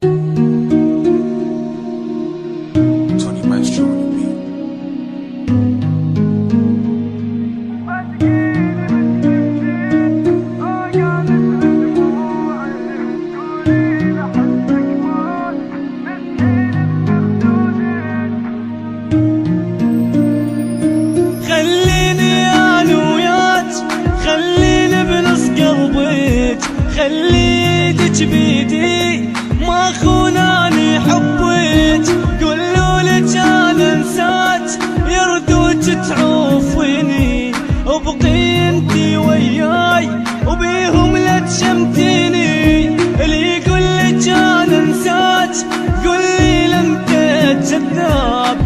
Tony Maestro on the beat. خليني انا وياك، خليني بنص قلبك، خلي ايدك بيدي ما خوناني حبك. قولولك انا انساك يردوك تعوفيني، وبقي انتي وياي وبيهم لا تشمتيني. اللي يقولك انا انساك قولي لا انت كذاب.